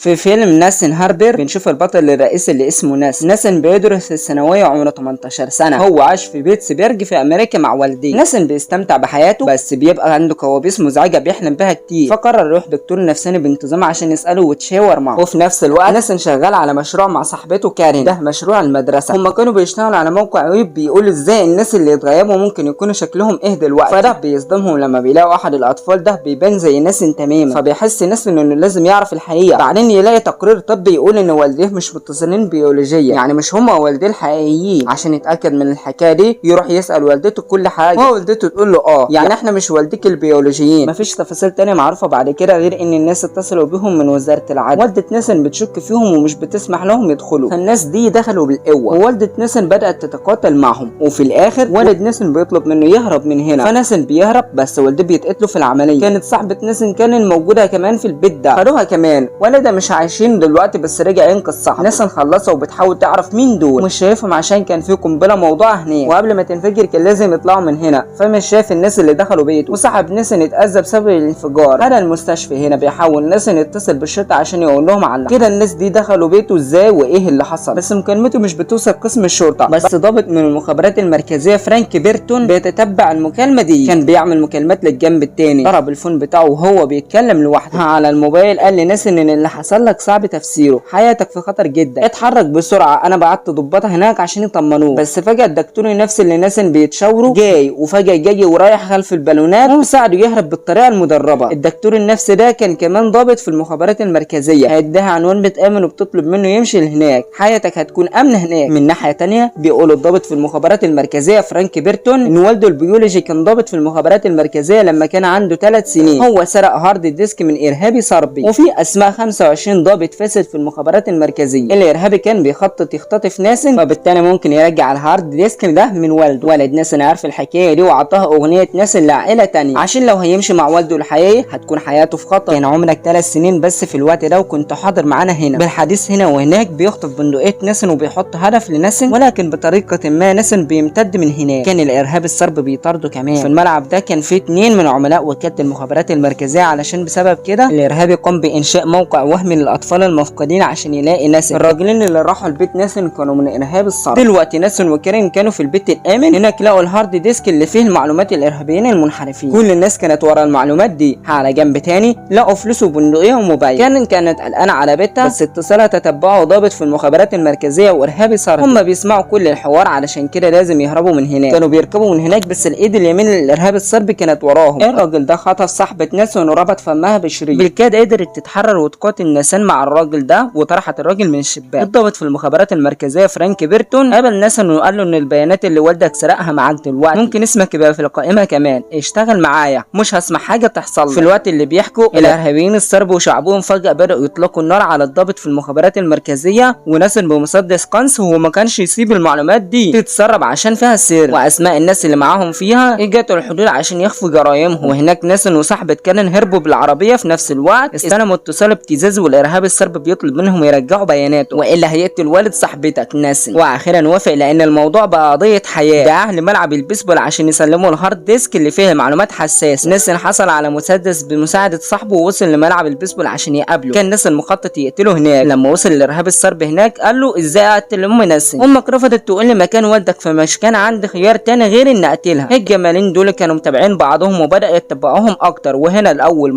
في فيلم ناسن هاربر بنشوف البطل الرئيسي اللي اسمه ناسن بيدرس الثانويه عمره 18 سنه. هو عاش في بيتسبرج في امريكا مع والديه. ناسن بيستمتع بحياته بس بيبقى عنده كوابيس مزعجه بيحلم بها كتير، فقرر يروح دكتور نفساني بانتظام عشان يساله ويتشاور معه. وفي نفس الوقت ناسن شغال على مشروع مع صاحبته كارين، ده مشروع المدرسه. هما كانوا بيشتغلوا على موقع ويب بيقول ازاي الناس اللي اتغيبوا ممكن يكونوا شكلهم ايه دلوقتي، فده بيصدمهم لما بيلاقوا احد الاطفال ده بيبان زي ناسن تماما، فبيحس ناسن انه لازم يعرف الحقيقه. بعدين يلاقي تقرير طبي يقول ان والديه مش متصلين بيولوجيا، يعني مش هما والديه الحقيقيين. عشان يتاكد من الحكايه دي يروح يسال والدته كل حاجه، ووالدته تقول له يعني احنا مش والديك البيولوجيين. مفيش تفاصيل تانية معروفه بعد كده غير ان الناس اتصلوا بيهم من وزاره العدل. والده ناسن بتشك فيهم ومش بتسمح لهم يدخلوا، فالناس دي دخلوا بالقوه، ووالده ناسن بدات تتقاتل معهم. وفي الاخر والد ناسن بيطلب منه يهرب من هنا، فناسن بيهرب بس والده بيتقتلوا في العمليه. كانت صاحبه ناسن كان موجوده كمان في البيت ده، خدوها كمان. والدها مش عايشين دلوقتي بس رجع ينقذ صاحبه. ناسن خلصها وبتحاول تعرف مين دول، مش شايفهم عشان كان في قنبله موضوعه هناك، وقبل ما تنفجر كان لازم يطلعوا من هنا، فمش شايف الناس اللي دخلوا بيته. وصاحب ناسن اتأذى بسبب الانفجار. هذا المستشفى هنا بيحاول ناسن يتصل بالشرطه عشان يقول لهم على كده الناس دي دخلوا بيته ازاي وايه اللي حصل، بس مكالمته مش بتوصل قسم الشرطه. بس ضابط من المخابرات المركزيه فرانك بيرتون بيتتبع المكالمه دي، كان بيعمل مكالمات للجنب التاني. ضرب الفون بتاعه وهو بيتكلم لوحده على الموبايل، قال لناسن ان اللي حصل لك صعب تفسيره، حياتك في خطر جدا، اتحرك بسرعه، انا بعت ضباطه هناك عشان يطمنوه. بس فجاه الدكتور النفسي اللي ناسن بيتشاوروا جاي، وفجاه جاي ورايح خلف البالونات ومساعده يهرب بالطريقه المدربه. الدكتور النفسي ده كان كمان ضابط في المخابرات المركزيه، هيديها عنوان بتامن وبتطلب منه يمشي لهناك، حياتك هتكون امنه هناك. من ناحيه تانية بيقول الضابط في المخابرات المركزيه فرانك بيرتون ان والده البيولوجي كان ضابط في المخابرات المركزيه لما كان عنده 3 سنين. هو سرق هارد ديسك من ارهابي صربي. وفي اسماء 25 ضابط فاسد في المخابرات المركزيه. الارهابي كان بيخطط يختطف ناسن، فبالتالي ممكن يرجع الهارد ديسك ده من والده. والد ناسن عارف الحكايه دي وعطاها اغنيه ناسن لعائله تانية عشان لو هيمشي مع والده الحقيقي هتكون حياته في خطر. كان عمرك 3 سنين بس في الوقت ده وكنت حاضر معانا هنا. بالحديث هنا وهناك بيخطف بندقيه ناسن وبيحط هدف لناسن، ولكن بطريقه ما ناسن بيمتد من هناك. كان الارهابي الصربي بيطارده كمان. في الملعب ده كان في 2 من عملاء وكاله المخابرات المركزيه، علشان بسبب كده الارهابي قام بانشاء موقع وهمي للاطفال المفقودين عشان يلاقي ناسن. الراجلين اللي راحوا البيت ناسن كانوا من الارهاب الصربي. دلوقتي ناسن وكارين كانوا في البيت الامن، هناك لقوا الهارد ديسك اللي فيه المعلومات الارهابيين المنحرفين. كل الناس كانت ورا المعلومات دي. على جنب تاني لقوا فلوس وبندقيه وموبايل. كانت قلقانه على بيتها، بس اتصالها تتبعوا ضابط في المخابرات المركزيه وارهابي صربي. هم بيسمعوا كل الحوار علشان كده لازم يهربوا من هناك. كانوا بيركبوا من هناك بس الايد اليمين للارهابي الصربي كانت وراهم. الراجل ده خطف صاحبه ناسن وربط فمها بشريط. بالكاد قدرت تتحرر وتقاتل ناسن مع الراجل ده وطرحت الراجل من الشباك. الضابط في المخابرات المركزيه فرانك بيرتون قابل ناسن وقال له ان البيانات اللي والدك سرقها معاك دلوقتي ممكن اسمك يبقى في القائمه كمان، اشتغل معايا مش هسمح حاجه تحصل. في الوقت اللي بيحكوا الارهابيين الصرب وشعبهم فجاه بداوا يطلقوا النار على الضابط في المخابرات المركزيه، وناسن بمسدس قنص وهو ما كانش يسيب المعلومات دي تتسرب عشان فيها سر واسماء الناس اللي معاهم فيها. اجتوا الحدود عشان يخفوا جرايمهم. وهناك ناسن وصاحبه كانن هربوا بالعربيه في نفس الوقت. استلموا اتصال ابتزاز والارهابي الصرب بيطلب منهم يرجعوا بياناته والا هيقتل والد صاحبتك ناسن. واخيرا وافق لان الموضوع بقى قضيه حياه. دعاه لملعب البيسبول عشان يسلموا الهارد ديسك اللي فيه معلومات حساسه. ناسن حصل على مسدس بمساعده صاحبه ووصل لملعب البيسبول عشان يقابله. كان ناسن مخطط يقتله هناك. لما وصل الارهابي الصرب هناك قال له ازاي اقتل ام ناسن؟ امك رفضت تقول لي مكان والدك، فمش كان عندي خيار تاني غير ان اقتلها. الجمالين دول كانوا متابعين بعضهم وبدا يتبعوهم اكتر. وهنا لاول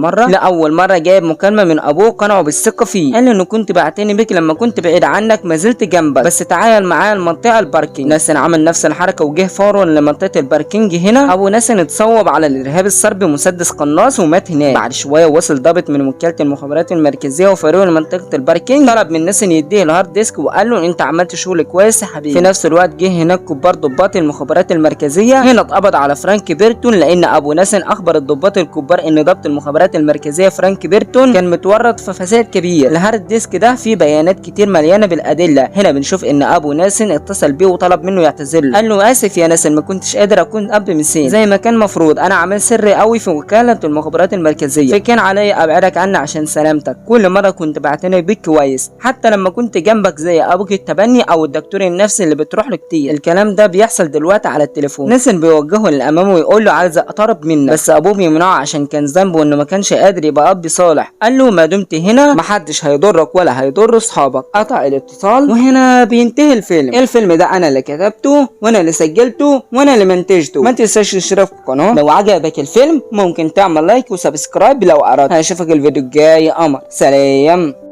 مره جايب مكالمه من ابوه قنعوا بالثقه فيه. قال له انه كنت بعتني بيك لما كنت بعيد عنك، ما زلت جنبك، بس تعال معايا المنطقه الباركينج. ناسن عمل نفس الحركه وجه فورا لمنطقه الباركينج. هنا ابو ناسن اتصوب على الارهابي الصربي مسدس قناص ومات هناك. بعد شويه وصل ضابط من وكاله المخابرات المركزيه وفاروق لمنطقه الباركينج، طلب من ناسن يديه الهارد ديسك وقال له انت عملت شغل كويس يا حبيبي. في نفس الوقت جه هناك كبار ضباط المخابرات المركزيه. هنا اتقبض على فرانك بيرتون لان ابو ناسن اخبر الضباط الكبار ان ضابط المخابرات المركزيه فرانك بيرتون كان متورط في فساد كبير. الهارد ديسك ده فيه بيانات كتير مليانه بالادله. هنا بنشوف ان ابو ناسن اتصل بيه وطلب منه يعتذر له. قال له اسف يا ناسن، ما كنتش قادر اكون اب مثال زي ما كان مفروض. انا عامل سري قوي في وكاله المخابرات المركزيه، فكان عليا ابعدك عني عشان سلامتك. كل مره كنت بعتني بيك كويس، حتى لما كنت جنبك زي ابوك التبني او الدكتور النفسي اللي بتروح له كتير. الكلام ده بيحصل دلوقتي على التليفون. ناسن بيوجهه للامام ويقول له عايز اقترب منك، بس ابوه بيمنعه عشان كان ذنبه انه ما كانش قادر يبقى اب صالح. قال له ما دمت هنا محدش هيضرك ولا هيضر اصحابك. قطع الاتصال وهنا بينتهي الفيلم ده انا اللي كتبته وانا اللي سجلته وانا اللي منتجته. ما تنساش تشترك في القناه. لو عجبك الفيلم ممكن تعمل لايك وسبسكرايب لو اردت. هشوفك الفيديو الجاي. قمر، سلام.